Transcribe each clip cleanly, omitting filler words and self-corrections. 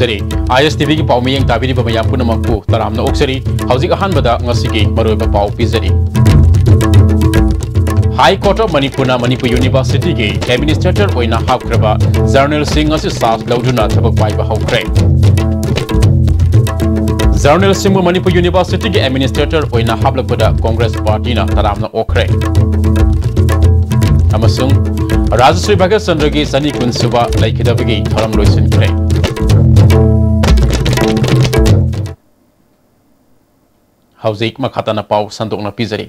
तौजरी ISTV की पाव मियंग ताबिरी बमयाम पुनमकु तरामना ओक्सरी हौजिक अहानबदा ngasiगी मरोइबा पाव पिजरी high court of Manipur university की एडमिनिस्ट्रेटर ओइना हापख्रबा जर्नल सिंह असी सास लौजुना थबक पाइबा हौख्रे जर्नल सिंह मणिपुर यूनिवर्सिटी की एडमिनिस्ट्रेटर ओइना हापलकबदा कांग्रेस पार्टी ना तरामना ओख्रे अमसुंग राजश्री भगत चंद्र की सनी कुंसुबा लाइखिदबगी थरम लोइसिनख्रे हौजिक मखाताना पाव संदोकना पिजरी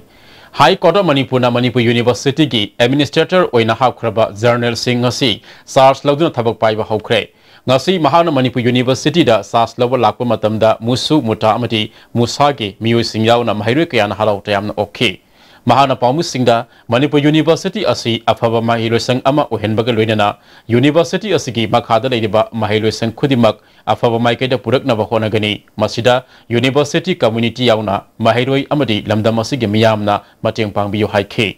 high court of Manipur university की एडमिनिस्ट्रेटर ओइना हापख्रबा जर्नल सिंह असी सार्स लौदुना थबक पाइबा हौख्रे ngasi mahana manipur university da sas lawa lakpa matamda musu muta amati musagi miyu singyau na mahirwe kayana halau tayamna okay mahana pamu singda manipur university asi afaba mahilosang ama ohenbaga loinana university asigi makhada leiba mahilosang khudimak afaba maikaida purakna bahona gani masida university community yauna mahiroi amadi lamdam asigi miyamna mateng pangbiyo haike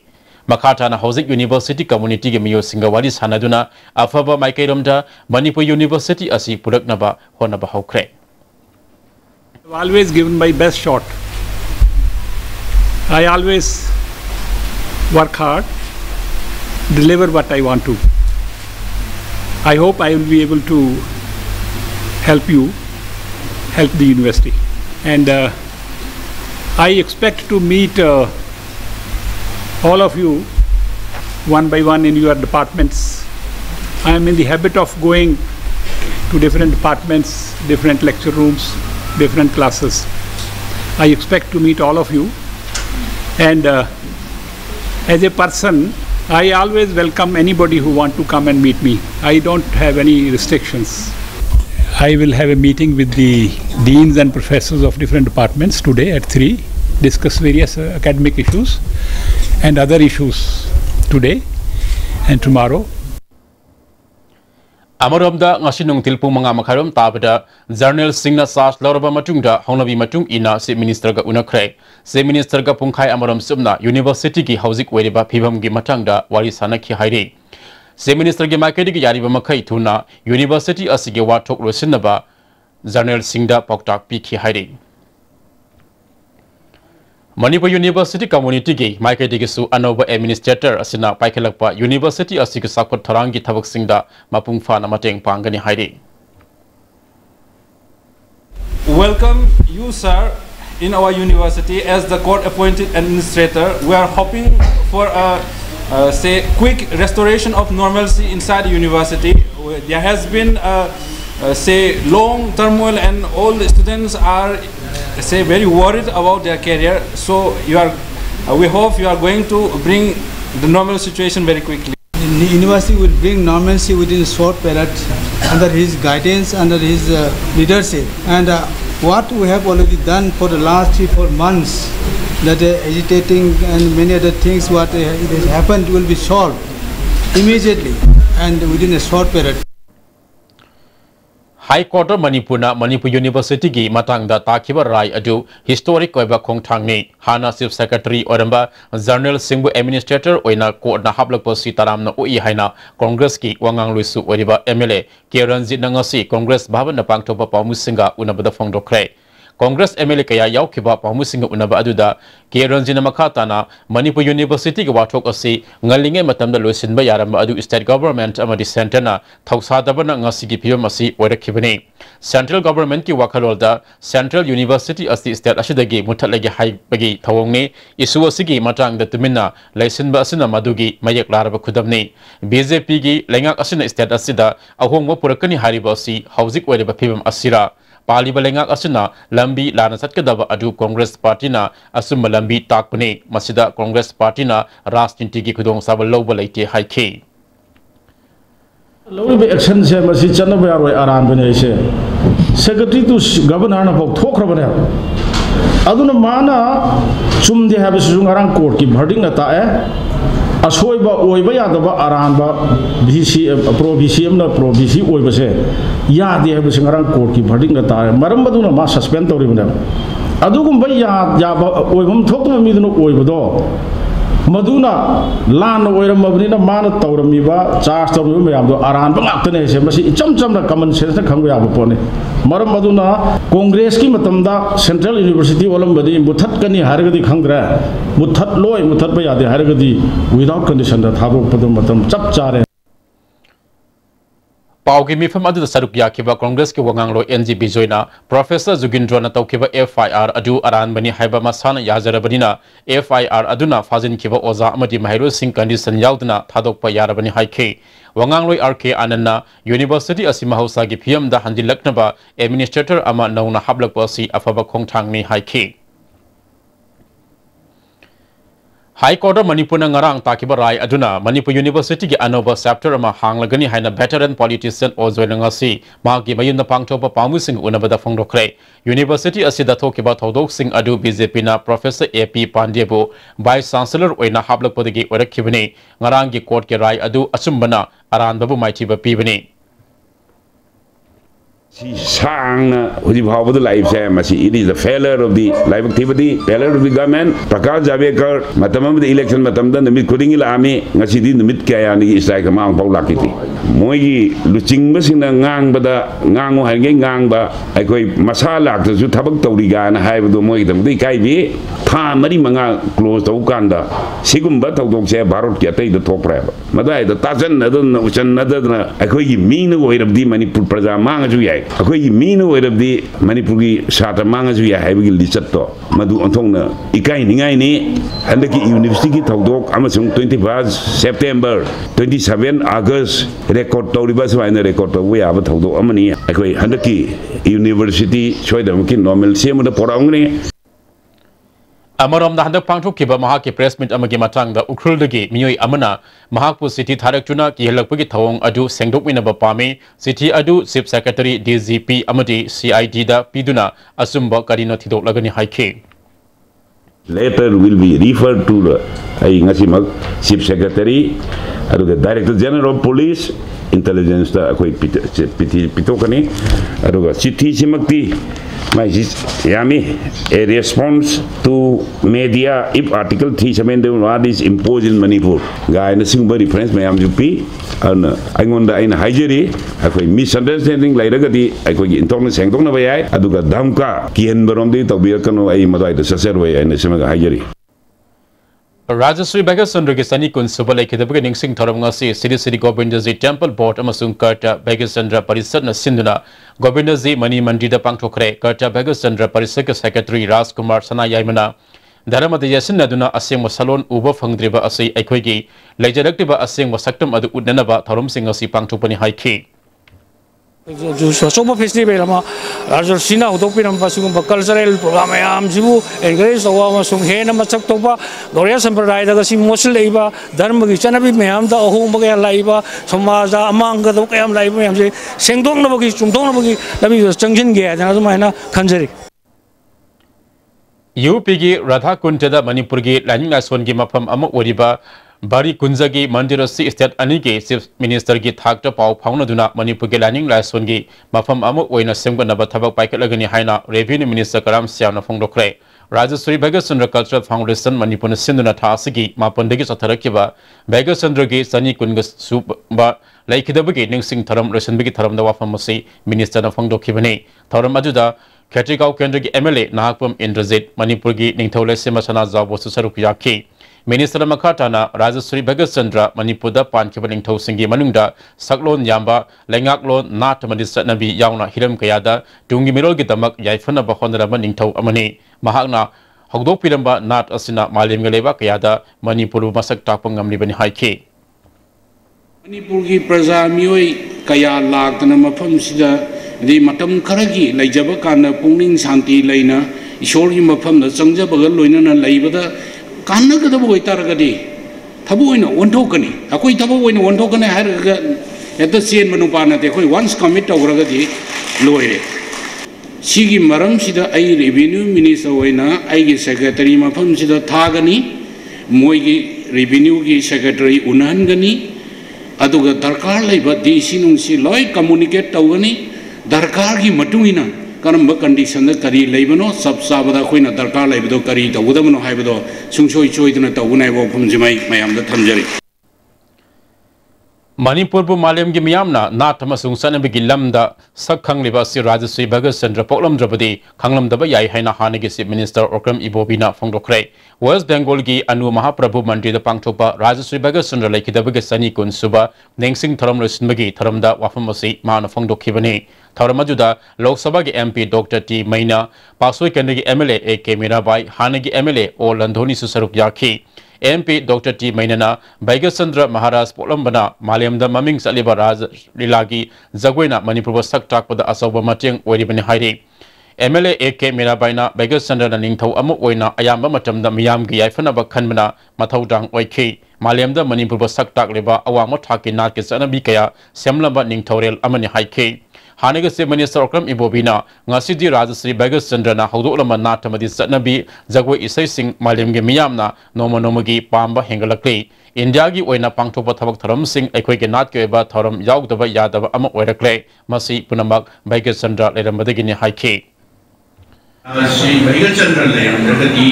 Makhatana Hosik University Community Gimio Singawadi Sanaduna, Afaba Maikairumda, Manipur University Asi Pudaknaba, Honaba Hokre. I've always given my best shot. I always work hard, deliver what I want to. I hope I will be able to help you, help the university. And I expect to meet all of you one by one in your departments. I am in the habit of going to different departments, different lecture rooms, different classes. I expect to meet all of you, and as a person I always welcome anybody who want to come and meet me. I don't have any restrictions. I will have a meeting with the deans and professors of different departments today at 3, discuss various academic issues and other issues today and tomorrow. Amaramda ngasinung tilpung mga makharom tabada journal singna sas loraba matungda hongnabi matung ina se minister ga unakre se minister ga pungkhai amaram sumna university ki hauzik weriba phibam gi matangda wari sanakhi haire se minister gi market gi yari ba makhai thuna university asige wa thok rosinaba journal singda poktak pikhi haire Manipur University Community ki Michael Digisu Anova Administrator Asina Paikalakpa University Asik Sakpat Tharangi Thabak Singda Mapung Fana Mateng Pangani Haide. Welcome you, sir, in our university as the court-appointed administrator. We are hoping for a say quick restoration of normalcy inside the university. There has been say long turmoil, and all the students are say very worried about their career. So we hope you are going to bring the normal situation very quickly. The university will bring normalcy within a short period under his guidance, under his leadership. And what we have already done for the last 3-4 months, that agitating and many other things what has happened will be solved immediately and within a short period. High Court of Manipur University ki matangda takiba rai adu historic koiba khongthangni hana chief secretary oramba journal singbu administrator oina court na hablakpo sitaram na oi haina congress ki wangang luisu oriba MLA Kiranjit nangasi congress bhavan na pangthopa pamusinga unabada phongdokre Congress MLA kaya yaukiba pamusinga unaba aduda Kiranjit makhatana Manipur University ki wathok asi ngalinge matamda loisinba yaramba adu state government amadi center na thausadabana ngasi ki phibam asi oirakibani Central government ki wakhalolda Central University asi state asidagi muthalagi haibagi thawongni isu asigi matangda tumina laisinba asina madugi mayak laraba khudamni BJP gi lengak asina state asida ahongwa purakani hariba asi haujik oiriba phibam asira Pali balengak asuna lambi lana satkadaba adu Congress Party na asumba lambi takpane masida Congress Party na rajniti ki khudong sabal lawba leite haike Lowi action se masi chanaba yaroi aran bane se secretary to governor na pok thokrabane aduna mana chumde have sung arang court ki verdict na ta asoiba oiba yadaba aranba VC pro VCM na pro VC oiba se yadi have sung arang court ki verdict na ta maram baduna ma suspend tori bane adugum ba ya oibam thokma midunu oiba do मधुना लान ओइरमबनिना मान तौरमीबा charge तौरमीबा मयामदो अरानबा ngaktane se masi icham chamna common sense na khangba yaba pone maram maduna congress ki matamda central university olambadi muthat kani haragadi khangra muthat loi muthat ba yade haragadi without condition da thabo padam matam chap chare Paugi mifam adu saruk yakiba Congress ki wanganglo NGP joina Professor Jugindra na tawkiba FIR adu aran bani haiba masana yazarabadina FIR aduna fazin kiba oza amadi mahiro sing condition yaudna thadokpa yarabani haike wanganglo RK Ananna University asima hausa gi PM da handilaknaba administrator ama nauna hablak pasi afaba khongthangni haike High Court of Manipur ngarang takiba rai aduna Manipur University ki Anova chapter ama hanglagani haina veteran politician ozoinangasi magi mayunda pangthopa pamusing unabada phongdokre University asida thokiba thodok sing adu BJP na Professor AP Pandyabu Vice Chancellor oina hablakpodagi orakibani ngarang ki court ke rai adu achumbana aranbabu maithiba pibani Sang the life it is the failure of the life activity, failure of the government. Prakash Javadekar, Matamam the election Matamda, the mid Kuding army, Nasidi, the mid Kayani is like a Mount Paulakiti. Moyi, Luching missing the Ngang, but the Ngango hanging Ngangba, I go Masala, the Zutabak Toriga, and I have the Moidam, the Kaibi, Ta Marimanga close to Uganda, Sigumba, Tokse, Barot, Yate, the top rapper. Madai, the Tazan, another, I go mean way of the Manipur Prazamanga. Akwai mino wedabdi Manipuri shata manga ju ya haibigi lisatto madu ontongna ikai ningai ni handaki university ki thodok amasung 25 September 27 August record tawriba swaina record tawu ya ba thodok amani akwai handaki university soidam ki normal semda poraungni Amarom da handak pangthok kiba mahak ki press meet amagi matang da ukhul dagi miyoi amana mahakpu city tharak chuna ki helakpagi thawong adu sengdok winaba pame city adu chief secretary DGP amadi CID da piduna asumba karino thidok lagani haike Later will be referred to the ngasimak chief secretary adu the director general of police intelligence da akoi pitokani adu city simakti my yami a response to media if article 371 is imposed in Manipur guy na singba reference mayam jupi and aingonda aina hajeri akoi misunderstanding lairagadi akoi intong sengdong na bayai aduga damka kian baromdi tawbirkano ai madai da saserwai aina semaga hajeri Rajasri Bagasandra ki sani kun subale kidabga ningsing thoramngasi City Govindaji Temple Board amasung Karta Bagasandra Parisad na sinduna Govindaji Mani Mandida pangthokre Karta Bagasandra Parisad ka Secretary Rajkumar Sana Yaimana Dharamada yasin aduna aseng salon uba phangdriba asai aikhoigi leijaraktiba aseng saktam adu udnanaba thoramsing asi pangthopani haiki Somo festival ama Arjuna Utopinam Pasum cultural program am Jibu encourage Awama Sunghen Masak Toba Goria Sampradaya the Simosel Laiba Dharma Chanabi Mayam the Ohumbaga Laiba Somaza among the Okayam Laiba Sengdong Nabaki Chumdong Nabaki Labi Junction Gate and Azumana Kanjari UPG Radha Kuntada Manipurgi Laning Aswangi Mapam Ama Oriba Bari Kunzagi Mandirasi State Anigi Chief Minister Gi Thakta Pau Paunaduna Manipur Gi Laning Laswangi Mafam Amu Oina Semba Naba Thabak Paikalagani Haina Revenue Minister Karam Siana Fongdokre Rajasri Bagasandra Cultural Foundation Manipur Sinduna Thasigi Mapandagi Satarakiba Bagasandra Gi Sani Kungas Suba Laikidabagi Ningsing Tharam Rasanbigi Tharam the Wafamasi Minister Fongdokibani Tharam Aduda Katrikau Kendra MLA Nahakpam Indrajit Manipur Gi Ningthole Semasana Zabo Susaruk Yaki Minister Makatana Rajasri Bagasandra Manipuda Pankiba Ningtho Singi Manungda Saklon Yamba Lengaklon Nat Madisa Nabi Yauna Hiram Kayada Dungi Mirol Gitamak Yaifana Bahonraba Ningtho Amani Mahagna Hogdok Piramba Nat Asina Malim Galeba Kayada Manipuru Masak Tapangam Libani Haiki Manipurgi Praja Mioi Kaya Lagdana Mapam Sida the Matam Karagi Lajabakana Punging Santi Lena Ishori Mapam the Sangja Bagaloina Laibada Kana the boy Taragadi Tabuino one token Akui Tabuino one token at the same Manupana they once commit to Ragadi Loire Sigi Maram Sida I revenue minister Wena I secretary Mapam Sida Tagani Moigi revenue secretary Unangani Aduga Darkar Labor, the Sinunsi Lloyd communicate Tawani, Darkar Matuna, करम condition करी लेबनो सब चाबद अखोइना दरकार लेबदो करी तौगदबनो हाइबदो सुंसोई चोइदना तौगनाय वफमजिमाई मयामदा थमजरी मणिपुर मालेम की मियामना नाट अमसुंग सनबगी lambda सक खंगलिबा सि राजश्री भगत चंद्र पोकलमद्रबदी खंगलमदबा याई हाइना हानगी चीफ मिनिस्टर ओक्रम इबोबिना फोंदोखरे वेस्ट बंगाल की अनु महाप्रभु मंत्री द पांगथोपा राजश्री भगत चंद्र लेखिदबगे सनी कुन सुबा नेंगसिंग थरम लोसिनबगी थरमदा वाफम असि माना फोंदोखिबनी थरम अजुदा लोकसभा के एमपी डॉक्टर टी मैना पासोई केंद्र की एमएलए ए के Mirabai हानगी MLA O लंधोनी सुसरुक याखी MP Dr. T. Mainana, Baigasandra Maharaj Polambana, Maliam the Maming Saliba Raj Lilagi, Zagwina, Manipur Sak Tak with the Asoba Mating, Wedibani Hairi. MLA AK Mirabaina, Baigasandra Ningto Amuoina, Ayamba Matam the Miamgi, Ifanaba Kanmana, Mataudang Oiki, Maliam the Manipur Sak Tak Liba, Awamotaki Nakis and Abikaya, Semlamba Ningtorel Amani Haiki. हानेगे से minister Okram इबोबिना ngasi Rajasri Bagas Chandrana Haudolama Natamadi Satnabi Zagwe Isai Singh Malimge Miyamna Noma Nomagi Pamba Hengalakli India gi oina pangthopa thabak tharam sing ekhoi ke nat ke ba tharam yaugdaba yadaba ama oirakle masi punamak Bagas Chandra lerambadagi ni haiki si Bagas Chandra lerambadagi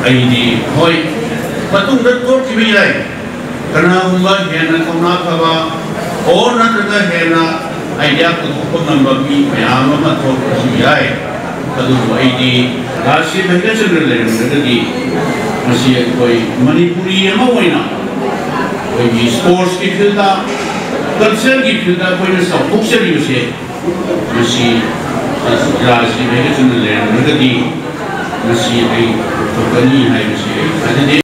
aidi hoi patung da kor ki bi lai kana humba hena kauna khaba or na daga hena idea ko number bi mayama ma thok si ai tadu aidi si Bagas Chandra lerambadagi masi koi Manipuri ama oina koi sports ki field da culture ki field da koi na सब कुछ भी उसे मसी राजनीति में के चुन ले नगदी मसी आई तो बनी है मसी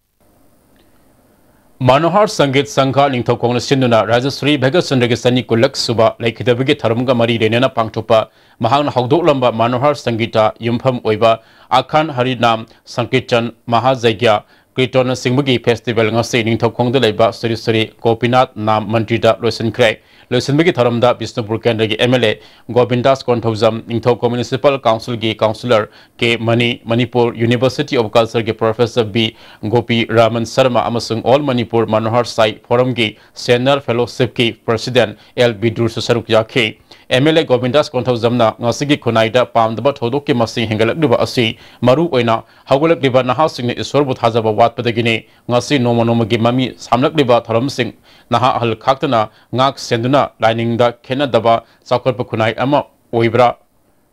मनोहर संगीत संघ निंथौ कोंग्रेस सिंधुना राजश्री भगत चंद्र के सनी कुलक सुबा लेखिदबगे थरमगा मरी रेनेना पांगथोपा महांग हौदोलंबा मनोहर संगीता युमफम ओइबा आखान हरिनाम संकीर्तन महाजयज्ञ कीर्तन सिंहबगी फेस्टिवल ngasi निंथौ खोंगद लेबा श्री श्री गोपीनाथ नाम मंत्री दा लोसनख्रे लोसनबगी थरमदा विष्णुपुर केंद्र की एमएलए गोविंदास कोंथौजम निंथौ को म्युनिसिपल काउंसिल की काउंसिलर के मणिपुर यूनिवर्सिटी ऑफ कल्चर के प्रोफेसर बी गोपी रामन शर्मा अमसुंग ऑल मणिपुर मनोहर साई फोरम की सेनियर फेलोशिप की प्रेसिडेंट एल बिदुर सरुक याखे एमएलए गोविंदास कोंथौजमना ngasi खुनाइदा पामदबा थोदोक के मसिंग हेंगलकलिबा असि मरु ओइना हौगलकलिबा नहासिंग ईश्वरबु थाजबा वातपदगिने ngasi नोमा नोमगी ममी सामलकलिबा थरमसिंग नहा अहल खाक्तना ngak senduna लाइनिंगदा खेनदबा चाकरप खुनाइ अमा ओइब्रा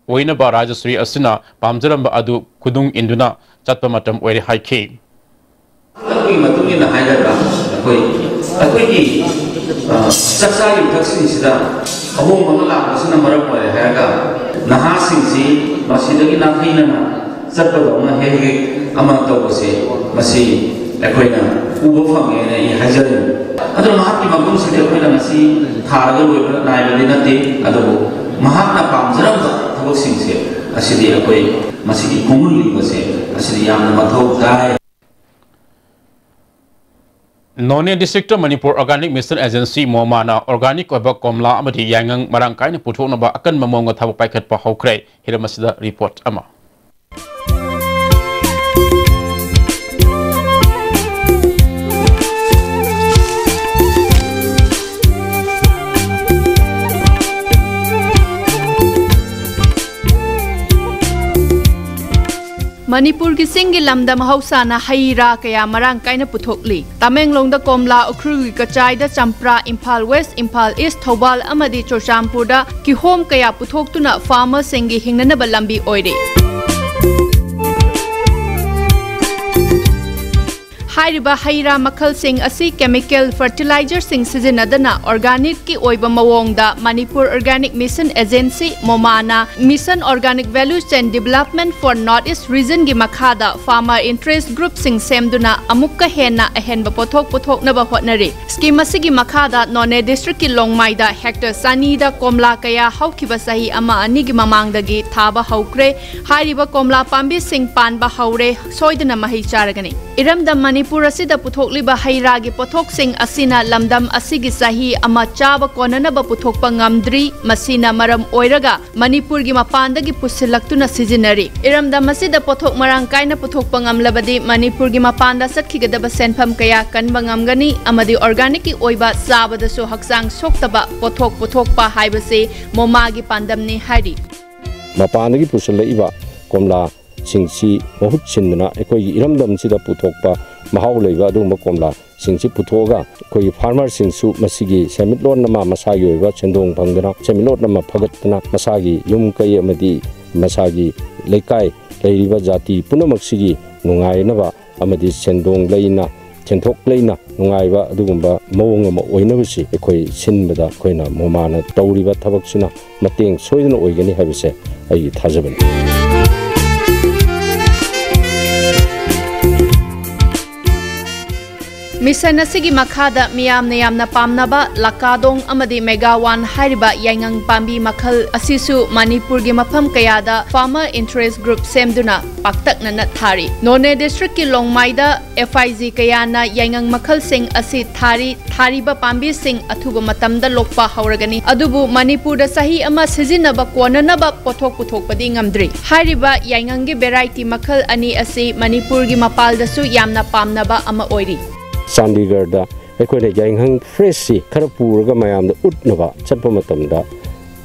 ओइनबा राजश्री असना पामजरंबा अदु खुदुंग इंदुना चतप मतम ओइरे हाइखे अखोई मतुंगिना हाइदरा अखोई चक्सा युथक्सिंसिदा अहोम मंगला बसना मरम ओइ हागा नहासिंसि मसिदगी नाफिनना चतपदौना हेगे अमा तौबसे मसि अखोइना उबो फंगेने इ हाजरे अदो महात्मा मगुम सिदे अखोइना मसि थारगा लोइबा नाइबदि नते अदो महात्मा पामजरम थबकसिंसे असिदि अखोइ मसिगी कोमुलि बसे असिदि यामना मथौ ताय Noney district Manipur organic mission agency मोमाना ऑर्गेनिक ओबा कोमला अमदि यांगंग मरंग काइन पुथोनबा अकन ममोंग थब पाइखत हौख्रे हिरमसिदा रिपोर्ट अमा मणिपुर की सिंगी लमदम हौसाना हईरा कया मरांग काइना पुथोकली तामेंगलोंग कोमला उखरुगी कचाइदा चंप्रा इम्फाल वेस्ट इम्फाल ईस्ट थौबाल अमदी चोरचामपुरदा किहोम कया पुथोक्तुना फार्मर सिंगी हिंगननबा लंबी ओइरे हाइरिबा हईरा मखल सिंग असि केमिकल फर्टिलाइजर सिंग सिजनदना ऑर्गेनिक की ओइबा मवोंगदा मणिपुर ऑर्गेनिक मिशन एजेंसी मोमाना mission organic value chain development for north east region की मखादा फार्मर इंटरेस्ट ग्रुप सिंग सेमदुना अमुक्का हेना अहेनबा पोथोक पोथोकनबा होटनरी स्कीम असिगी मखादा नोने डिस्ट्रिक्ट की लोंगमाइदा हेक्टर सानीदा कोमला कया हौखिबा सही अमा अनिगी ममांगदगी थाबा हौक्रे हाइरिबा कोमला पांबी सिंग पानबा हौरे सोइदना मही चारगनी इरमदम मणिपुर असिदा पुथोकलिबा हईरागी पोथोकसिंग असिना लमदम असिगी सही अमा चाबा कोननबा पुथोकपा ngamdri masina maram oiraga Manipur की मपानदगी पुसिलक्तुना सिजिनरी इरमदम असिदा पोथोक मरांग काइना पुथोकपा ngamlabadi मणिपुर की मपानदा सटखिगदबा सेनफम कया कनबा ngamgani amadi organic की ओइबा चाबदसु हक्सांग सोक्तबा पोथोक पुथोकपा हाइबसे मोमागी पांदमनी हाइरी mapandagi pusalaiba komla singsi mahut sindna ekoi iramdam sida puthokpa mahau leiba aduma komla singsi puthoga koi farmer singsu masigi semitlon nama masagi oiba chendong phangdana semilot nama phagatna masagi yum kai amadi masagi leikai leiriba jati punamaksigi nungainaba amadi sendong leina chenthok leina nungaiba adugumba mawong ama oinabasi ekoi sinbada koina momana tawriba thabaksina mateng soidana oigani habise ai thajabani Mission asigi makhada miyamna yamna pamnaba lakadong amadi megawan hariba yangang pambi makhal asisu Manipur gi mafam kayada farmer interest group semduna paktakna nathari None district ki longmaida FIZ kayana yangang makhal sing asi thariba pambi sing athuba matamda lokpa hauragani adubu Manipur da sahi ama sizinaba konanaba pothok puthokpadi ngamdri hariba yangang gi variety makhal ani asi Manipur gi mapal da su yamna pamnaba ama oiri Chandigarh da ekoi yanghang fresh khara puraga mayam da utnaba chatpa matamda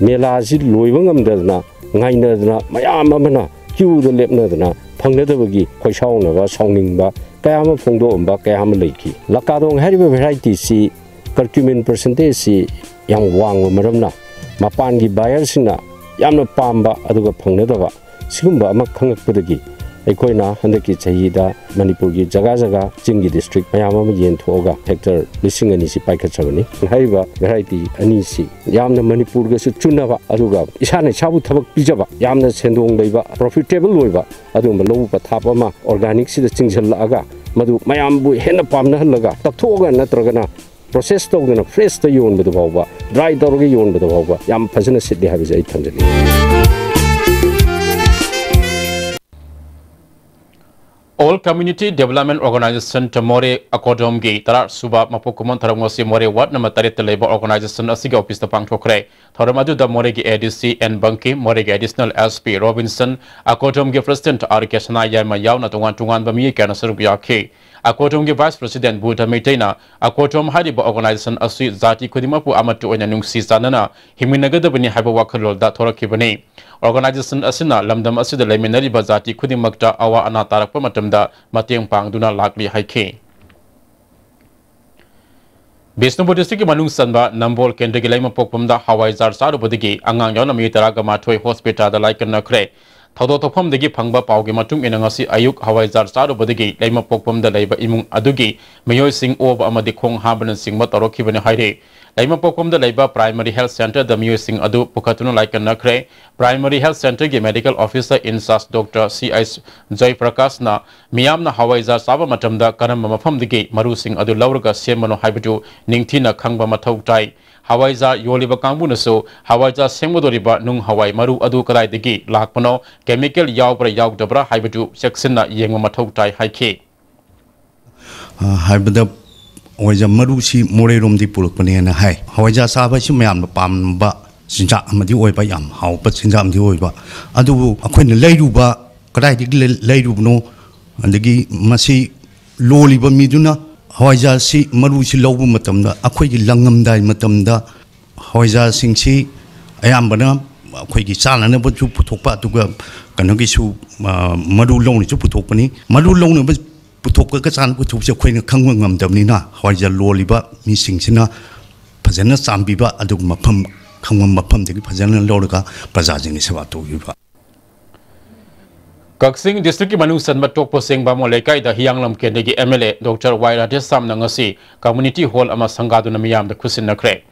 mela ji loiba ngamdana ngainadana mayam amana queue da lepnadana phangnadabagi khoisaungna ba sauningba kayama phongdoamba kayama leiki lakadong hariba variety si curcumin percentage si yang wang maramna mapan gi buyer sina yamna pamba aduga phangnadaba sigumba ama khangakpadagi Ekoina handaki chahida Manipur gi jaga jaga Jinggi district mayama yen thoga hectare lising ani si paikachabani haiba variety ani si yamna Manipur ga su chunaba aduga isana chabu thabak pijaba yamna sendong leiba profitable loiba aduma lobu pathapa ma organic si da chingchal aga madu mayam bu hena pamna halaga takhoga natragana process togna fresh ta yon bedu bawba dry dorga yon bedu bawba yam phajana siddi habise ai thamjali All Community Development Organization Tamore Akodom Gi Tara Suba Mapukumon Taramosi More Wat Namatari Labor Organization Asiga Office the Pangtokre Taramadu the Moregi ADC and Bunky Moregi Additional SP Robinson Akodom Gi President Arikashana Yama Yauna Tungan Bami Kanasarubiyaki Akodom Gi Vice President Buddha Metena Akodom Hadiba Organization Asi Zati Kudimapu Amatu Nungsi Sanana Himinagadabani Habawakalol that Torakibani Organization Asina Lamdam Asida Leminari Bazati Kudimakta Awa Anatarak Matamda Matiang Pangduna Lakli Haike Bisnupur district Manung Sanba Nambol Kendrigilema Pokpumda Hawaii Zar Sarubudigi Angang Yona Mitaraga Matoi Hospital the Like Nakre Todo Topom Digi Pangba Paugi Matung Inangasi Ayuk Hawaii Zar Sarubudigi Lema Pokpum the Labor Imung Adugi Mayo Sing over Amadikong Haban Sing Mataroki Haide Lema Pokpum the Labor Primary Health Center the Mayo Sing Adu Pukatunu Like Nakre Primary Health Center Gi Medical Officer in SAS Dr. C.I.S. Joy Prakasna Miyamna Hawaii Zar Saba Matamda Kanama Mafam Digi Maru Sing Adu Lauraga Semano Haibudu Ningtina Kangba Matautai Hawaii Zar Yoliba Kambunaso Hawaii Zar Semodoriba Nung Hawaii Maru Adu Kadai Digi Lakpano Chemical Yaubra Yaudabra Haibudu Sexina Yenga Matautai Haike Haibada Hawaii Maru si Morerum di Pulpani and Hai Hawaii Saba Simayam Pamba Sinja Amadi Oiba Yam How but Sinjam di Oiba Adu Aquin Lairuba Kadai Lairuno and the Gi Masi Loliba Miduna Hawaii si Maru si Lobu Matamda Aqui Langam Dai Matamda Hawaii Sing si Ayambana Quigi San and about to Putopa to go Kanagisu Maru Lone to Putopani Maru Lone was Putoka San Putusa Queen Kangwam Damnina Hawaii Loliba missing Sina Pazana Sambiba Aduma Pum Kangwam Mapam the Pazana Lorica Pazazin is about to Yuba. Kaksing District Manung Sanba Tokpo Sing Bamolekai the Hyanglam Kendegi MLA Dr. Waira Desam Nangasi Community Hall Ama Sangadu Namiyam the Kusin Nakre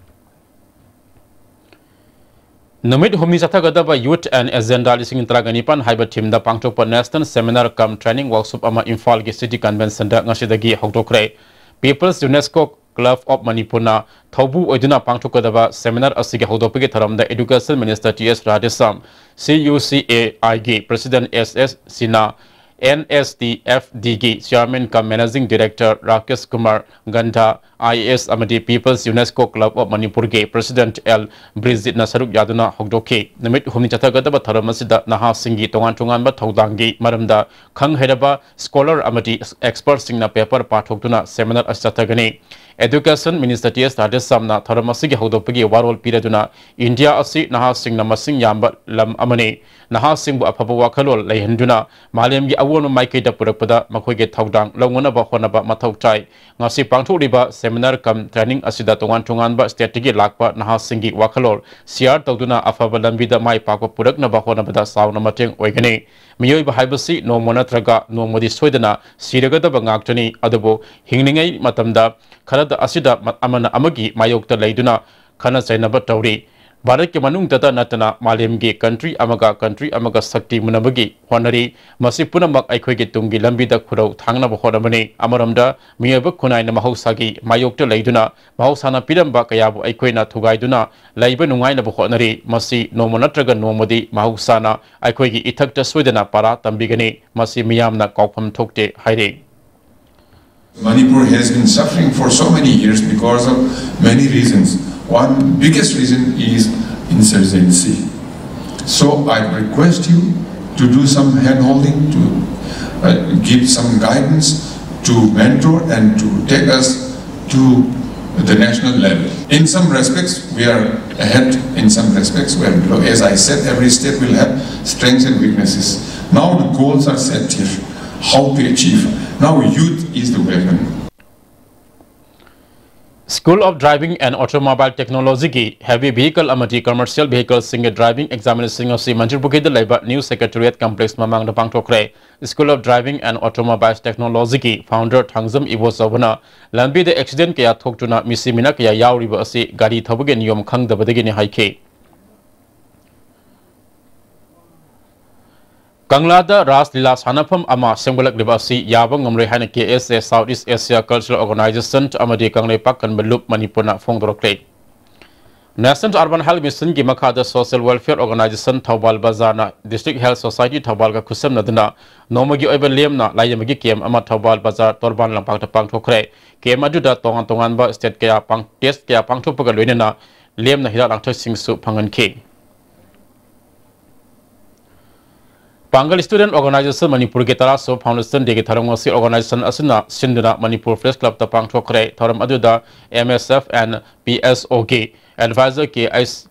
Numit Humisatagadaba Youth and Agenda Lising Traganipan Hyber Team the Pangtopa National Seminar Cum Training Workshop Ama Infal City Convention Nashidagi Hogdokre People's UNESCO Club of Manipurna Thobu Oduna Pangtokodava Seminar Asigi Hodopigi Taram the Education Minister T.S. Radesam CUCAIG President SS Sina NSDFDG Chairman cum Managing Director Rakesh Kumar Gandha IAS amadi People's UNESCO Club of Manipur ge President L Bridget na saruk yaduna hogdoki namit humni chathagadaba tharamasida naha singi tongan tongan ba thaudangi maramda khang heraba scholar amadi expert singna paper pathokduna seminar asathagani Education Minister T.S. Samna Tharamasi Hodopagi Warol Piraduna India Asi Naha Singh Namasing Yamba Lam Amani Naha Singh Apawa Kalol Lehenduna Malim Awon Maikita Purapada Makoge Taudang Longona Bahonaba Matautai Nasi Pangtu Riba Seminar Kam Training Asida Tongan Tunganba Statigi Lakpa Naha Singi Wakalol Siar Tauduna Afabalambida Mai Pako Purak Nabahonabada Sauna Mating Oigani Miyoi Bahibasi no Monatraga no Modi Swedana Siragada Bangaktani Adabo Hinglingai Matamda Karada Asida Amana Amagi Mayokta Laiduna Kana Zainaba Tauri Barak Manung Data Natana Malimgi Country Amaga Sakti Munabagi Honari Masipuna Mak Aikogi Tungi Lambida Kuro Tangna Bohodamani Amaramda Miyaba Kunai Mahosagi Mayokta Laiduna Mahosana Pidamba Kayabu Aikoina Tugaiduna Laiba Nungaina Bohonari Masi no Monatraga Nomodi Mahosana Aikogi Itakta Swedana Para Tambigani Masi Miyamna Kaupam Tokte Hairi Manipur has been suffering for so many years because of many reasons. One biggest reason is insurgency. So I request you to do some hand-holding, to give some guidance, to mentor and to take us to the national level. In some respects, we are ahead. In some respects, we are below. As I said, every state will have strengths and weaknesses. Now the goals are set here. How to achieve. Now youth is the weapon. School of Driving and Automobile Technology ki Heavy Vehicle amati Commercial Vehicle single driving examination of Manjurbuki the Labor New Secretariat Complex Mamang the Pangtokre School of Driving and Automobile Technology ki founder Thangzam Ibo Savana Lambi the accident kaya thoktuna misimina kaya yauriba asi gari thabuge niyom khang dabadagi haike Kanglada Ras Lila Sanapam Ama Sembolak Libasi Yabang Ngomre Hana KSA Southeast Asia Cultural Organization Amadi Kangle Pakan Belup Manipurna Fongdrokle National Urban Health Mission Gimakada Social Welfare Organization Taubal Bazana District Health Society Taubalga Kusam Nadana Nomagi Oben Liamna Layamagi Kem Ama Taubal Bazar Torban Lampak Pang Tokre Kem Aduda Tongan Tonganba State Kaya Pang Test Kaya Pang Topaga Lunena Liamna Hila Lang Sing Su Pangan King Pangal Student Organization Manipur Getara So Foundation de Getarangosi Organization Asuna Sinduna Manipur Press Club Tapang Chokre Taram Aduda MSF and PSOG Advisor K Is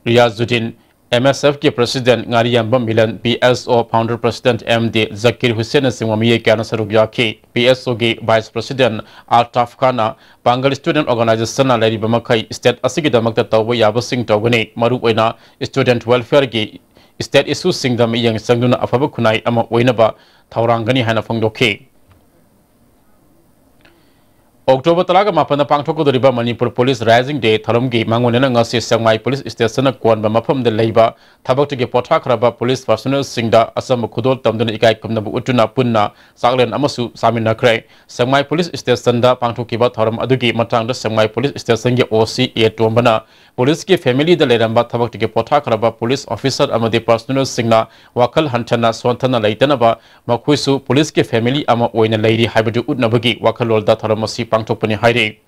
Riyazuddin MSF ke President Ngariyamba Milan PSO Founder President MD Zakir Hussein Singwamiye Kana Sarugya K PSOG Vice President Altaf Khana Pangal Student Organization Lari Bamakai State Asigi Damakta Tawa Yabasing Tawani Maru Oina Student Welfare Ge State issues sing them young Sanguna Afaba Kunai Ama Wainaba Taurangani Hana Fongdoke October Talaga Mapana Pangtoko the River Manipur Police Rising Day Tharumgi Mangonena Ngasi Sangmai Police Station Kwan Bamapam the Labor Tabak to get Potakraba Police Personnel Singda Asam Kudol Tamdun Ikai Kumnabu Utuna Punna Saglen Amasu Samina Kray Sangmai Police Station da Pangtokiba Tharam Adugi Matang the Sangmai Police Station OC E Tuambana Police ki family the Leramba Tabak to get Potakraba Police Officer Amadi Personnel Singna Wakal Hantana Swantana Laitanaba Makuisu Police ki family Ama Oina Lady Hybrid Utnabagi Wakalol da Tharamasi Pangtopani Hairi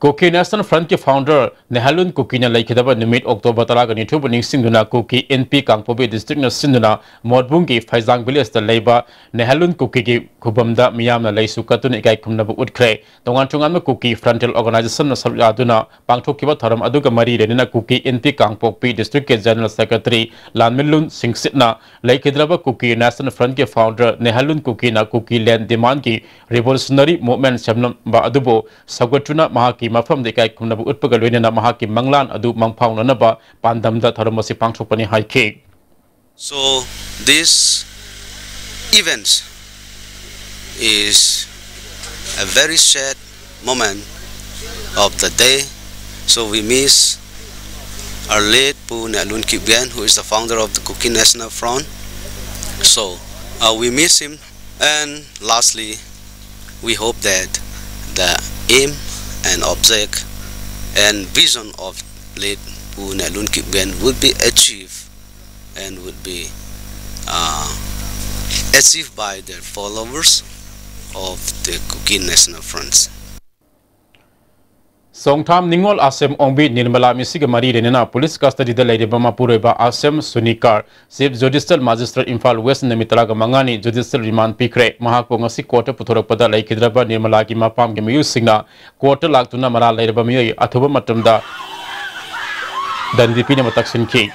Kuki National Front ke founder Nehalun Kuki na laikidaba nimit October talaga ni tubo ning sinduna Kuki NP Kangpobe district na sinduna Modbung ki Faizang village the labor Nehalun Kuki ki kubamda miyam na laisu katun ikai kumna bu utkre tongan tungan ma Kuki frontal organization na sarjaduna pangthokiba tharam aduga mari renina Kuki NP Kangpobe district ke general secretary Lanmilun Singsitna laikidraba Kuki National Front ke founder Nehalun Kuki na Kuki land demand ki revolutionary movement samnam ba adubo sagwatuna mahaki Mafam de Kai Kumnabu Utpagalwina Mahaki Manglan Adu Mangpao Nanaba Pandam da Tharamasi Pangtopani Haike. So this event is a very sad moment of the day. So we miss our late Pu Nalun Kipgen, who is the founder of the Kuki National Front. So we miss him, and lastly we hope that the aim and object and vision of late Pu Nalun Kipgen would be achieved and would be achieved by their followers of the Kuki National Fronts. Songtham Ningol Asem Ombi Nirmala Misiga Mari Renena Police Custody de Lady Bamapureba Asem Sunikar Chief Judicial Magistrate Imphal West Nemitaraga Mangani Judicial Remand Pikre Mahako ngasi quarter puthoropada laikhidraba Nirmala gi mapam gi mayu singna quarter laktuna mara leiraba miyai athuba matamda dandipina mataksin ki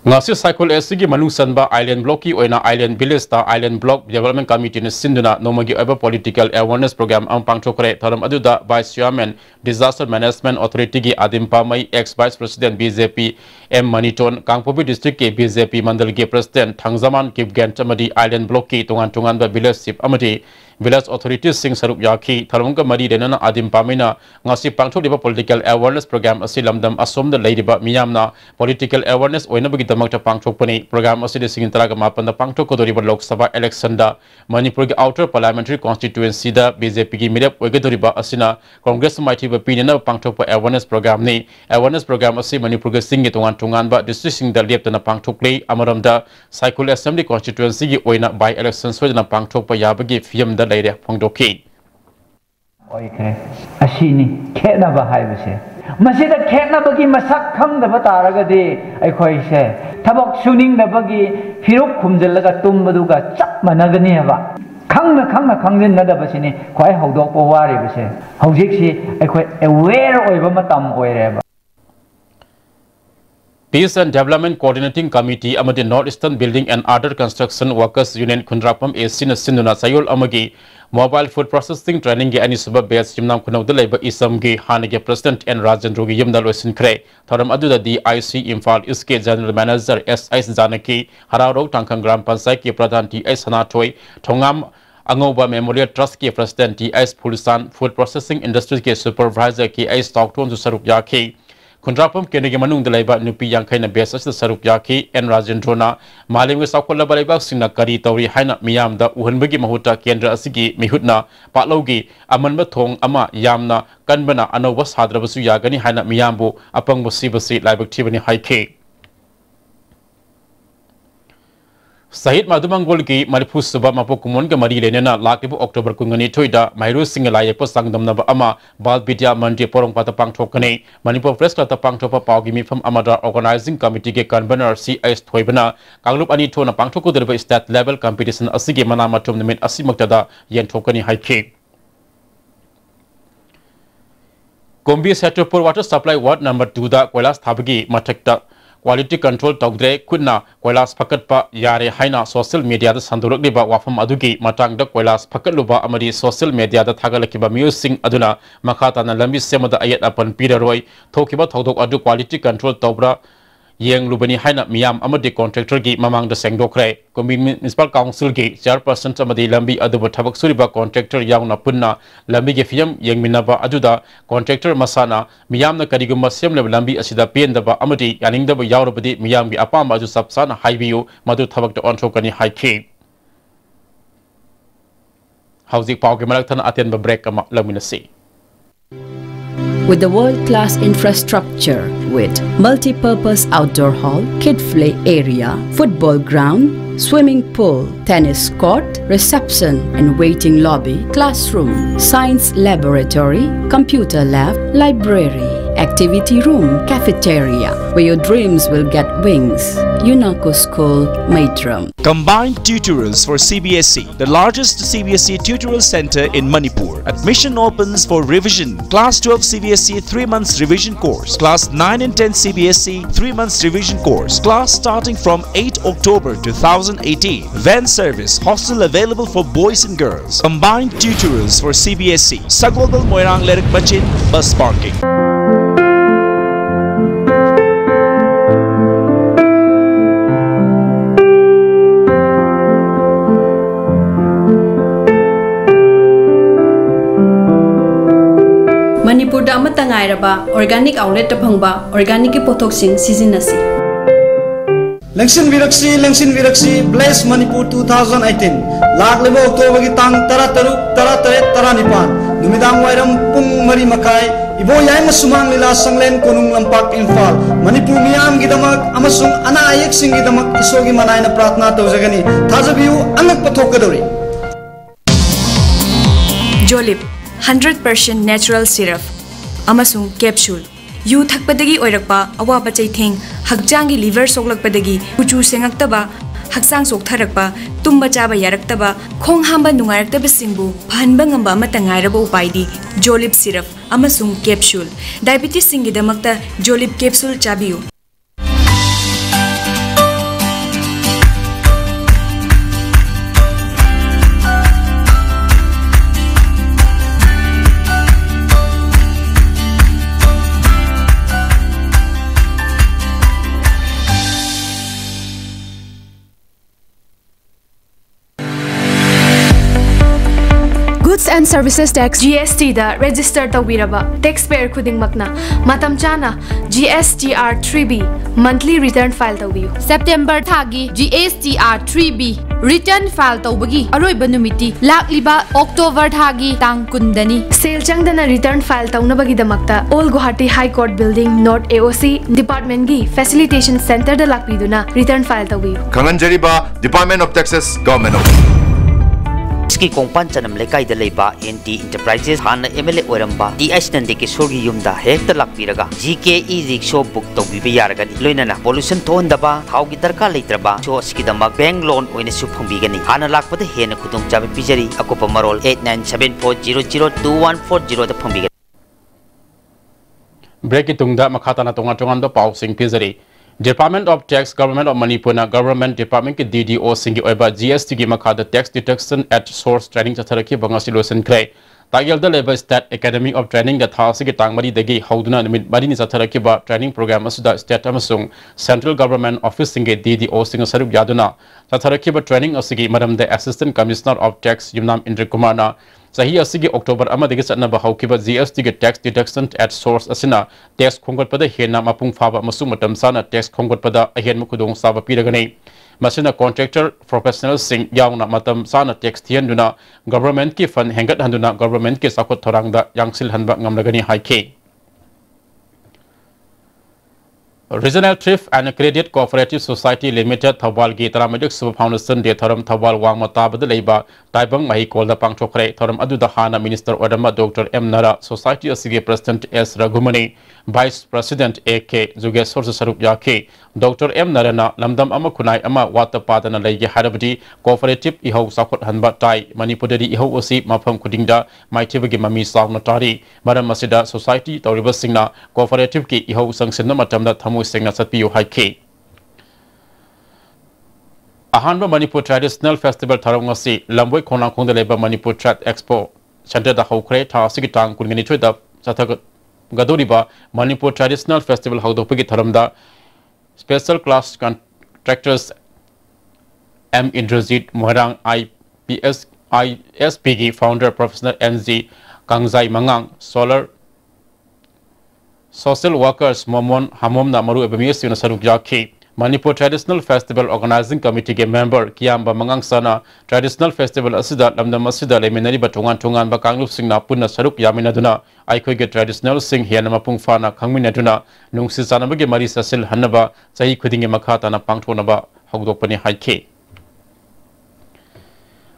ngasi cycle SG manung sanba island block ki oina island village ta island block development committee ne sinduna nomagi aba political awareness program ang pangchokre tharam aduda vice chairman disaster management authority gi adim pamai ex vice president BJP M Maniton Kangpopi district ke BJP mandal ge president thangzaman kipgan chamadi island block ki tungan ba village ship amadi village authorities sing sarup yakhi tharmungka mari denana adim pamina ngasi pangchokliba political awareness program asilamdam asom da leidiba miyamna political awareness oina bagi damakta pangchokpani program aside singin taraga mapanda pangchokodoriba lok sabha election da Manipur gi outer parliamentary constituency da BJP gi mirap oigadoriba asina congress mighty ba pinena pangchokpa awareness program ni awareness program asi Manipur gi singi tungan ba district sing da leptana pangchoklei amaramda cycle assembly constituency gi oina by election soidana pangchokpa yabagi fiam da leire phongdoki oikre asini khena ba haibase masida khena bagi masak khang da bataraga de aikhoi se thabak suning da bagi firuk khumjalaga tumbaduga chap managani ba khangna khangjin na da basini khoi hawdok po wari base hawjik si aikhoi aware oiba matam oire ba Peace and Development Coordinating Committee amadi Northeastern Building and Other Construction Workers Union Kundrapam Esina Sinduna Sayol Amagi Mobile Food Processing Training gi Anisuba Base Jimnam Kunau de Labor Isam gi Hanige President and Rajendra gi Yimdal Wesin Kre Thoram Aduda DIC Imphal Iske General Manager S.I. Janaki Hararo Tangkang Gram Pansai ki Pradhan T.S. Hanatoy Thongam Angoba Memorial Trust ki President T.S. Pulisan Food Processing Industry ki Supervisor ki A. Stockton Sarup Yaki Kundrapam Kenegi Manung de Laiba Nupi Yankana Besas the Sarup Yaki and Rajendrona Malim Sakola Balibak Sina Kari Tauri Haina Miyam da Uhanbagi Mahuta Kendra Asigi Mihutna Patlogi Aman Batong Ama Yamna Kanbana Anova Hadrabasu Yagani Haina Miyambu Apang Musibasi Laibak Tibani Haike Sahid Madumangol ki Manipur Suba Mapokumon Gamari Lenena Lakibu October Kungani Toida Mairu Singalaya Posangdam Naba Ama Bal Bidya Mandi Porong Patapang Tokane Manipur Press Katapang Topa Pagimi from Amada Organizing Committee ke Convener C.S. Toibana Kanglup Anito na Pangtoko Derba State Level Competition Asigi Manamatum Nemet Asimaktada Yen Tokani Haike Kombi Setupur Water Supply Ward number 2 da Koilas Tabagi Matekta Quality Control Togdre Kuna Koilas Pakatpa Yare Haina Social Media the Sandurukliba Wafam Adugi Matang the Koilas Pakatluba Amadi Social Media the Tagalakiba Musing Aduna Makata na Lambi Semada Ayat upon Peter Roy Tokiba Togdok Adu Quality Control Tobra Yang Lubani Haina Miyam Amadi Contractor Gi Mamang the Sengdokre Kombi Municipal Council Gi Chairperson Amadi Lambi Aduba Tabak Suriba Contractor Yang Napuna Lambi Gefiam Yang Minaba Aduda Contractor Masana Miyam na Kariguma Sem Lambi Asida Pendaba Amadi Yaning Daba Yaurabadi Miyam Gi Apam Adu Sapsana Highview Madu Tabak the Ontokani High How's it Pau Gemalatan Aten Break Laminasi with the world-class infrastructure with multi-purpose outdoor hall, kid play area, football ground, swimming pool, tennis court, reception and waiting lobby, classroom, science laboratory, computer lab, library, activity room, cafeteria, where your dreams will get wings. UNACO School, Maitram. Combined tutorials for CBSE, the largest CBSE tutorial center in Manipur. Admission opens for revision. Class 12 CBSE 3 months revision course. Class 9 and 10 CBSE 3 months revision course. Class starting from 8 October 2018. Van service, hostel available for boys and girls. Combined tutorials for CBSE. Sagwagal Moirang Lerik Bachin, bus parking. Manipur da amata ngairaba organic outlet ta phangba organic ki pothok sing sizinasi Lengshin Viraksi Bless Manipur 2018 Lakleba October ki tang 13 Numidang Wairam Pung Mari Makai Ibo Yaima Sumang Lila Sanglen Konung Lampak Infal Manipur Miyam Gidamak Amasung Ana Ayek Sing Gidamak Isogi Manayna Pratna Tawjagani Thajabiu Anak Pathokadori Jolip 100% natural syrup Amasung capsule Yu thakpadagi oirakpa awaba chaitheng hakjangi liver soklakpadagi kuchu sengaktaba haksang soktharakpa tumba chaba yaraktaba khong hamba nungaraktaba singbu phanba ngamba amata ngairaba upaidi Jolip syrup amasung capsule diabetes singi damakta Jolip capsule chabiu Goods and Services Tax GST da register tawiraba taxpayer khuding makna matam chana GSTR 3B monthly return file tawiyu September thagi GSTR 3B return file tawbagi aroi banumiti lakliba October thagi tang kundani sale changdana return file tawnabagi damakta All Guwahati High Court Building North AOC Department gi Facilitation Center da lakpiduna return file tawiyu Kanganjariba Department of Taxes Government of इसकी कोंपन चनम लेकाई the लेबा n t enterprises हान MLA Oramba TH नंदे के सोगी युमदा हेक्ट लाकपीरगा जीकेई rickshaw book तौबीबे यारगनी लोइनना pollution थोंदबा थाउगी दरकार लेत्रबा सो अस्की दमक bank loan ओइने सु फंगबीगनी हाना लाकपद हेन खुदुम चाबे पिजरी अकोप मरोल 8974002140 द फंगबीगनी ब्रेक की तुंगदा मखाताना तोंगा तोंगान द पाउ सिंग पिजरी Department of Tax Government of Manipur na Government Department ki DDO singi oiba GST ki makhada tax detection at source training chatharaki bangasi losen krai tagel da level state academy of training da thasi ki tangmari degi hauduna nimit marini chatharaki ba training program asuda state amasung central government office singi DDO singa sarup yaduna chatharaki ba training asigi madam the assistant commissioner of tax Yumnam Indra Kumar na Sahi asigi October amadagi satna bahaukiba GST ge tax deduction at source asina tax khonggot pada hena mapung phaba masu matam sana tax khonggot pada ahen mukudong saba piragani masina contractor professional sing yauna matam sana tax thianduna government ki fund hengat handuna government ki sakot thorang da yangsil hanba ngamlagani haike Regional Thrift and Credit Cooperative Society Limited Thawal gi Taramadik Sub Foundation de Tharam Thawal Wang Matabad Leiba Taibang Mahi Kolda Pangchokre Tharam Aduda Hana Minister Odama Dr. M. Nara Society Asigi President S. Ragumani Vice President A.K. Zugesor Sarup Yake Dr. M. Narana Lamdam Amakunai Ama Wata Padana Legi Harabadi Cooperative Iho Sakot Hanba Tai Manipuri Iho Osi Mapam Kudinda Maitibagi Mami Saw Natari Madam Masida Society Tauriba Singna Cooperative Ki Iho Sangsina Matamda Thamu Singna Satpiu Haike Ahanba Manipur Traditional Festival Tarangasi Lamboi Kona Kunda Leba Manipur Trad Expo Center da Hokre Ta Sigitang Kungani Chuda Satagat Gadoriba Manipur Traditional Festival Haudopigi Taramda Special Class Contractors M. Indrajit Moharang ISPG Founder Professor NZ Kangzai Mangang Solar Social Workers Momon Hamom Namaru Ebemis in Saruk Yaki Manipur Traditional Festival Organizing Committee ke member Kiamba Mangang Sana Traditional Festival Asida Lamda Masida Leminari Batungan Tungan Bakanglup Sing Napuna Saruk Yaminaduna Aiko ge Traditional Sing Hianama Pungfana Kangminaduna Nungsi Sanabage Marisa Sil Hanaba Sahi Kudingi Makata na Pangtonaba Hogdopani Haike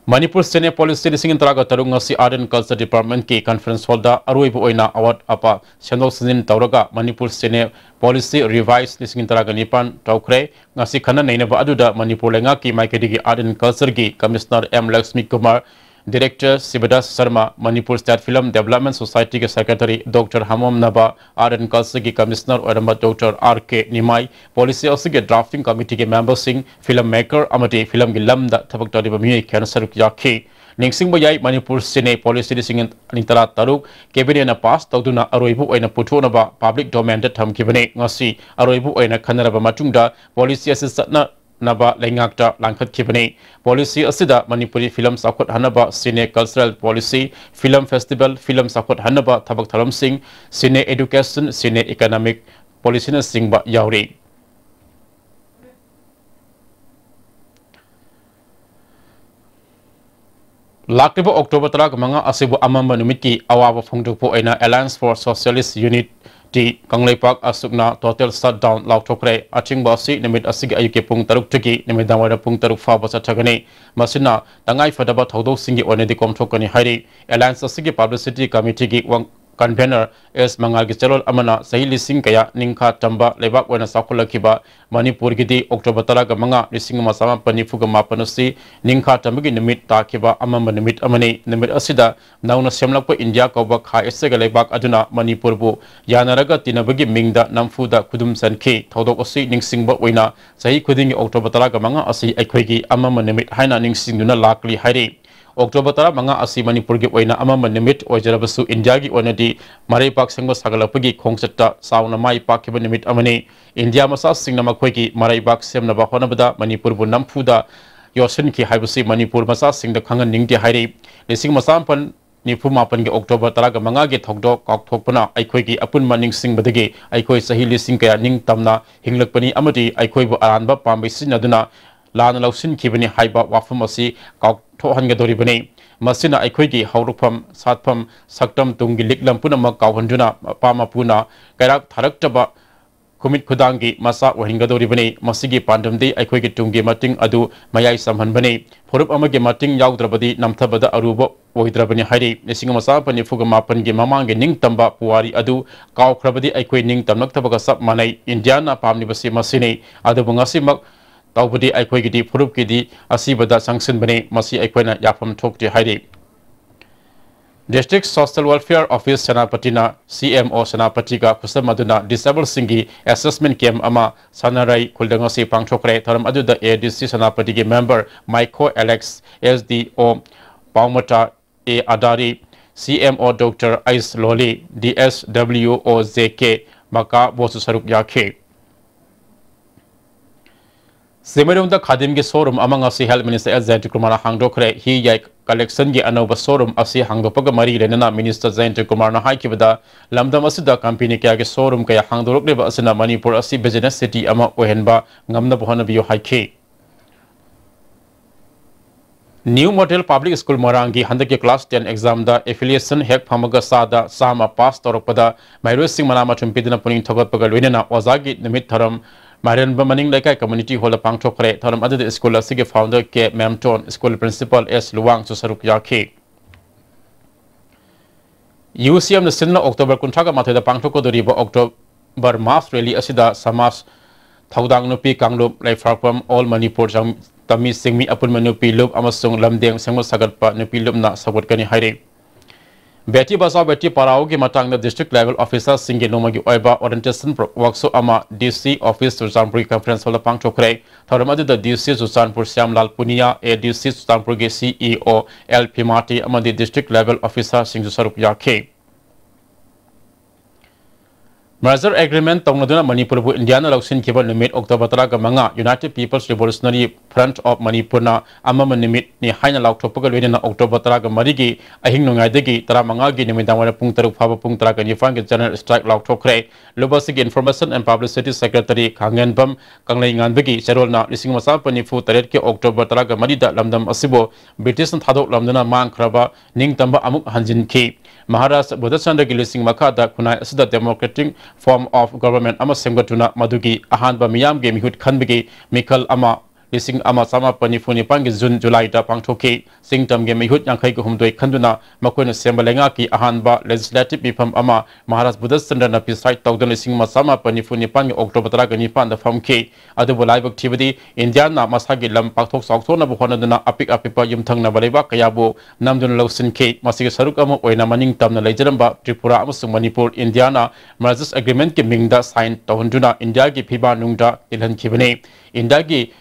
Manipur Senior Police Singing Traga Tarungasi Art and Culture Department ki Conference Hall da Aruibu Oina Award Apa Sendo Sinin Tauraga Manipur Senior Policy Revised Singing Traga Nipan Taukre Ngasi Kana Nainaba Aduda Manipur Lenga ki Maikadigi Art and Culture ki Commissioner M. Lakshmi Kumar Director Sibadas Sharma Manipur State Film Development Society ke Secretary Dr. Hamom Naba Art and Culture ki Commissioner Odamba Dr. R.K. Nimai Policy Osige Drafting Committee ke Member Sing Filmmaker Amati Film ki Lamda Tabak Tari Bami Kanasaruk Yaki Ningsing Bayai Manipur Sine Policy Singing Nintara Taruk Cabinet na Pass Tauduna Aroibu Oina Putunaba Public Domain Tam Kibane Ngasi Aroibu Oina Kanaraba Matunda Policy Assistant Naba Lengakta Langkat Kibane Policy Asida Manipuri Film Sakot Hanaba Cine Cultural Policy Film Festival Film Sakot Hanaba Tabak Talam Sing Cine Education Cine Economic Policy na Singba Yauri Lakriba October Tarak Manga Asibu Amamba Numiki, Awa Fungdupo in Alliance for Socialist Unity, Kanglei Park Asukna, total shutdown, Lautokre, Aching Bossi, Nimit Asig Ayuki Pung Taruk Tiki, Nimidamada Pung Taruk Fabasa Tagani, Masina, Tangai Fadaba Todo Singi Onedikom Tokani Hari, Alliance Asigi Publicity Committee Convener S. Mangalgi Chelol Amana, Sahili Sinkaya, Ninka Tamba, Lebak Wana Sakula Kiba, Manipur Gidi, October Talaga Manga, Lising Masama Panifuga Mapanusi, Ninka Tamagi Nimit Takiba, Amama Nimit Amani, Nimit Asida, Nauna Semlapa India Kobak Hai Segalebak Aduna, Manipurbu, Yanaraga Tinabagi Mingda, Namfuda, Kudum Sanke, Todok Osi, Ningsingba Wina, Sahi Kuding October Talaga Manga Asi, Equigi, Amama Nimit, Haina Ningsinguna Lakli Hari. October Tara Manga Asi Manipur gi oina amama nimit ojarabasu India gi onadi Marai Pak Sangba Sagalapagi Kongsetta Sauna Mai Pak Kiba nimit amani India Masa Singna Makwegi Marai Pak Semna Bahonabada Manipur bu Nampuda Yosin ki Haibasi Manipur Masa Singda Kangan Ningdi Hairi Lising Masampan Nipumapan gi October Tara ga Manga gi Thokdo Koktokpana Aikwegi Apun Maning Sing Badagi Aikoi Sahi Lising Kaya Ning Tamna Hinglakpani Amadi Aikoi bu Aranba Pambisi Naduna Lana Lausin Kibani Haiba Wafamasi Kok Hangadoribani, Masina Aikwegi, Haurupam, Satpam, Saktam Tungi Liklam Punama Kaunduna, Pama Puna, Karak Taraktaba, Kumit Kudangi, Masa Wahingadoribani, Masigi Pandamdi, Aikwegi Tungi Mating Adu, Mayai Samhanbani, Purup Amagi Mating Yaudrabadi, Namtabada Aruba, Oidrabani Hari, Nising Masa Panifuga Mapangi Mamangi Ning Tamba, Puari Adu, Kau Krabadi Aikwe Ning Tamnaktabaga Manai, Indiana Pamnibasi Masini, Adu Bungasimak. Taubadi Aikwegi Purup Kidi, Asibada Sanction Bane, Masi Aikwena Yapam Tokti Haidi. District Social Welfare Office Sanapatina, CMO Sanapatiga, Kusamaduna, Disabled Singi, Assessment Kem Ama, Sanarai, Kuldangasi Pangtokre, Taram Aduda ADC Sanapatigi member, Maiko Alex, SDO, Paumata A. Adari, CMO Dr. Ais Loli, DSWOZK, Maka Bosu Saruk Yake. Similar to Kadim gi showroom among us Health Minister Zainti Kumar Hangdokre, he yak collection gi anova showroom asi Hangdopaga Mari Renana Minister Zainti Kumar Haikibada, Lamda Masida company kaya gi showroom kaya Hangdorok Leba Asina Manipur asi business city ama Ohenba, Ngamna Bohana Bio Haike. New Model Public School Morangi Handaki Class 10 exam da affiliation hek Pamaga Sada Sama pass Toropada, Myro Sing Manama Chumpidina Puning Togapaga Winena, Ozagi, the mid term. Marian Bamaning Leka Community Hall of Pangtokre, Taram Other School Sige founder K. Mamton, School Principal S. Luang Susaruk Yaki. UCM the Sinna October Kuntaga Mata the Pangtoko the River October Mass Rally Asida Samas Taudang Nupi Kanglup, Life Farpam, all Manipur Tami Singmi Apun Manupi Lup Amasung Lamdeng Sango Sagatpa Nupi Lumna Sawatkani Hari. Betty Baza Betty Paraugi Matang the district level officer Singi Nomagi Oiba orientation workso ama DC office Susanpur conference hall Pangtokre, Taramadu the DC Susanpur Siam Lal Punia, a DC Susanpur CEO L. Pimati among the district level officer Singh Saruk Yake. Merger agreement Tongaduna Manipur Indiana Lausin Kiba Nimit October Taraga Manga United People's Revolutionary Front of Manipurna Amama Nimit ni Haina Lautopaga Winina October Taraga Marigi Ahing Nungadigi Taramangagi Nimidamana Puntaru Papa Puntaraga Nifang General Strike Lautokre Lubasig Information and Publicity Secretary Kangen Bam Kanglingan Bigi Serolna Lising Masapa Nifu Taretki October Taraga Marida Lamdam Asibo British and Tadok Lamdana Man Kraba Ning Tamba Amuk Hanjin Ki Maharashtra Budasanda Gilising Makada Kuna Asida Democratic form of government ama semgatuna madugi ahanba miyam ge mihut khanbigi mikal ama lising ama sama panifuni pangi June July da pangthoki singtam ge mihut yankhai ge humdoi khanduna makoina sembalenga ki ahanba legislative bifam ama Maharashtra Budasanda na pisai tawdan lising ma sama panifuni pangi October 9 da famki adubu live activity India na masagi lam pakthok saukso na buhonaduna apik apipa yumthang na baleba kayabu namdun lausin ke masigi saruk ama oina maning tamna leijaramba Tripura amasung Manipur India na merger agreement ke mingda sign tawnduna India gi phiba nungda ilhan khibane India gi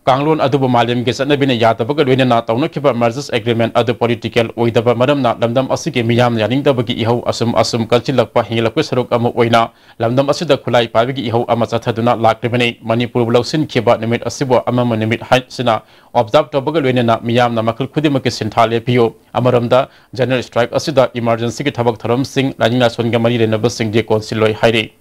Kanglon Adubu Malim gets an abin Yatabaga Winana, Taunakiba Merges agreement, other political, Oidaba Madam Lamdam Asiki Miyam, Yaning Dabagi Iho, Asum Kalchilapa, Hilakusaruk Amoina, Lamdam Asida Kulai, Pavigi Iho, Amasata do not lack Ribane, Manipur Lausin Kiba, Nimit Asibo, Amama Nimit Hatsina, observed Tobaga Winana, Miyam, Namakal Kudimakis Intale Pio, Amaramda, General Strike Asida, Emergency Tabak Taram Singh, Lanina Sungamari, and Nabasing de Consiloi Haidi.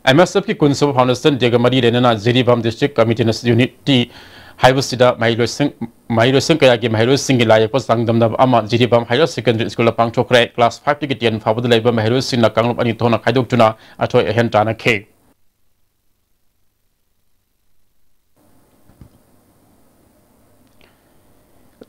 MSF की कुंसब foundation देगमरी रेना Jiribam district committee Unity Haibusida Mahirosing Kayaki Mahirosing Laya Sangdam Ama Jiribam Higher Secondary School of Pangchokre, Class 5 ticket and Fabu Labor Mahirosing Nakangup Anitona Kaidutuna, Atoy Hentana K.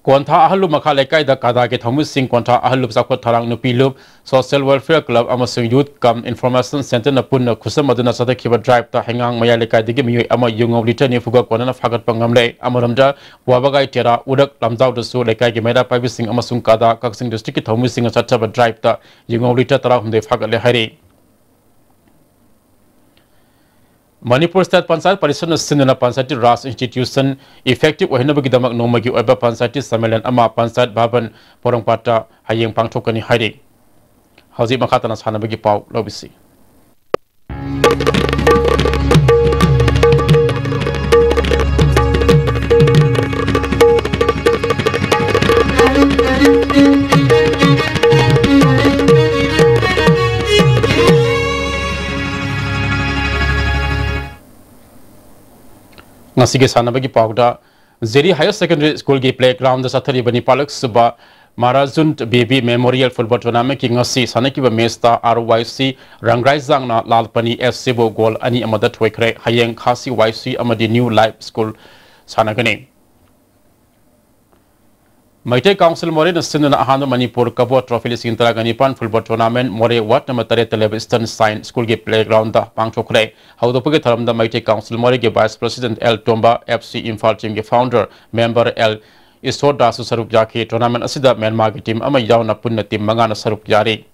Quanta Ahalu Makaleka, the Kadaki Thomusing, Quanta Ahalup Sakot Tarang Nupilup, Social Welfare Club, Amasung Youth Come Information Center Napuna, Kusamaduna Sadakiba Drive, the Hangang Mayaleka, the Gimu Ama Young of Return Fuga, Kwana Fagat Pangamle, Amaramda, Wabagai Tera, Udak Lamzau the Su, Leka Gimeda, Pibising Amasung Kada, Coxing District, Thomusing a Sataba Drive, the Young of Return Tarahum de Fagat Lehari. Manipur State Pansat Parisana Sinana Pansati Ras Institution effective Wahinabagi Damak Nomagi Eba Pansati Samalan Ama Pansat Baban Porongpata Hayang Pangtokani Hadi. How's it Makatanas Hanabagi Pau Lobisi? Ngasige sanabagi pauda Zeri Higher Secondary School ki playground da sathari bani palak suba Marazunt Baby Memorial Football Tournament ki ngasi sanaki ba mesta RYC Rangrai Zangna Lalpani FC bo goal ani amada twekre hayeng khasi YC amadi New Life School sanagane Maite Council More na Sinna Ahana Manipur Kabo Trophy Sintara Ganipan Football Tournament More Wat Namatare Television Sign School Ge Playground da Pangchokre How the Puget Taram the Maite Council More Ge Vice President L Tomba FC Infal Team Ge Founder Member L Isoda Saruk Jaki Tournament Asida Myanmar Team Ama Yauna Punna Team Mangana Saruk Jari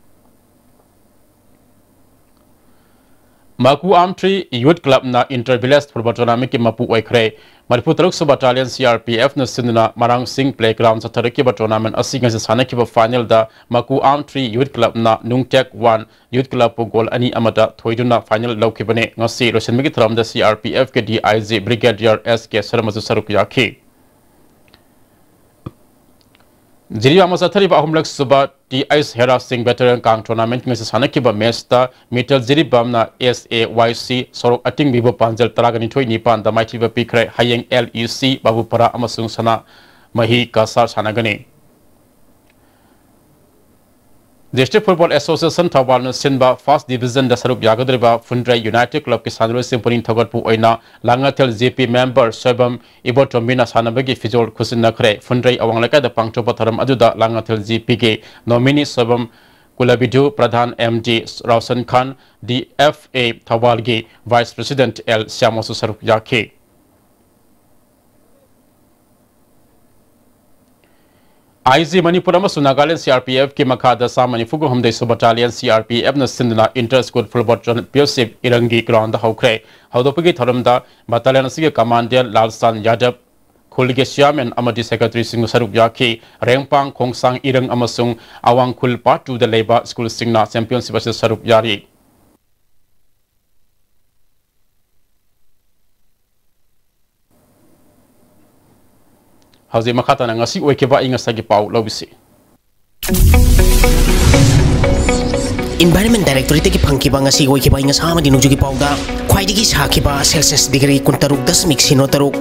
Maku Amtree Youth Club na Intervillage Football Tournament ki Mapu Waikre Manipur Taruk Battalion CRPF na Sinna Marang Singh Playground sa Tarakiba Tournament Asing sa Sanakiba Final da Maku Amtree Youth Club na Nungtek 1 Youth Club po goal ani amada thoiduna final lawkibane ngasi Roshan Migi Tram da CRPF ke DIG Brigadier SK Saramazu Saruk Yaki Jiri Amasa Thariba Ahumlak Suba TIS Hera Singh Veteran Kang Tournament ngasi Sanakiba Mesta Metal Jiri Bamna SAYC Sorok Ating Bibo Panjal Taragani Thoi Nipan da Maitiba Pikre Hayeng LEC Babupara Amasung Sana Mahi Kasar Sanagani District Football Association Thawal Sinba First Division da Saruk Yagadriba Fundrai United Club ki Sanro Simponi Thagotpu Oina Langatel GP member Sebam Ibo Tombina Sanabagi Fizol Kusin Nakre Fundrai Awanglaka da Pangchopa Tharam Aduda Langatel GP ke nominee Sebam Kulabidu Pradhan MD Rausan Khan DFA Thawal ge Vice President L Syamosu Saruk Yake IZ Manipur Nagaland CRPF ki Makada Sa Manifugu Humde Battalion CRPF na Sindna Inter-School Football Championship Irangi Ground Haukre Haudopagi Tharamda Battalion Sige Commander Lalsan Yadav Khulge Chairman Amadi Secretary Singh Saruk Yaki Rengpang Khongsang Irang Amasung Awang Khul Part 2 the Labor School Singna Championship Saruk Yari How's it Makata Nangasi Wakiba Ingasagi Pau Lobisi? Environment Directorate ki Pangkiba ngasi Wakiba Ingasama di Nujugi Pauda, Kwaidigi Sakiba Celsius degree Kuntaruk das Mixino Taruk.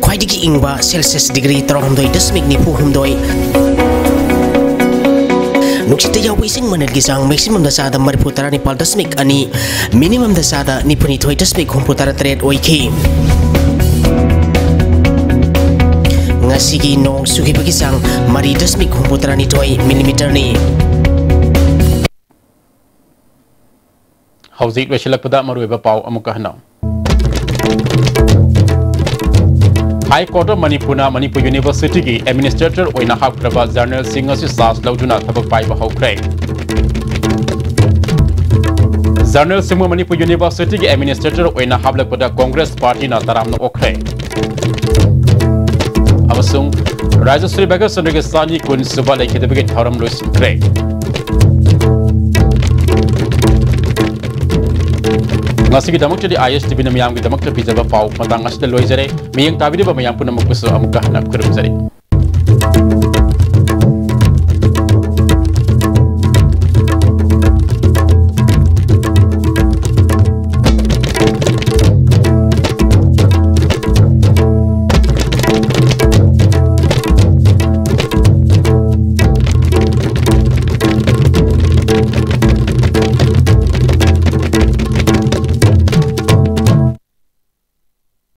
Kwaidigi Ingba Celsius degree Tarahumdoi das Migni Puhumdoi. Nuksita yawi sing manel gisang maximum dasada mariputara ni pal dasmik ani minimum dasada ni puni thoi dasmik humputara trade oiki ngasigi nong sugi bagisang mari dasmik humputara ni thoi millimeter ni Hauzik Weshilak pada marueba pau amukahna High Court of Manipur University ki Administrator oina hakraba Journal Singasi Sas Lauduna Thabak Paiba Haukre Journal Singu Manipur University ki Administrator oina hablak pada Congress Party na taramna okre Amasung Rajasri Baga Sundagi Sani kun suba lai khidabagi tharam lo sikre Ngasigi damak jadi ISTV na miyam ki damak ta pijaba pau matang ngasida loizare miyang tabidi ba mayam pun namuk kusu amukah nak kurum zari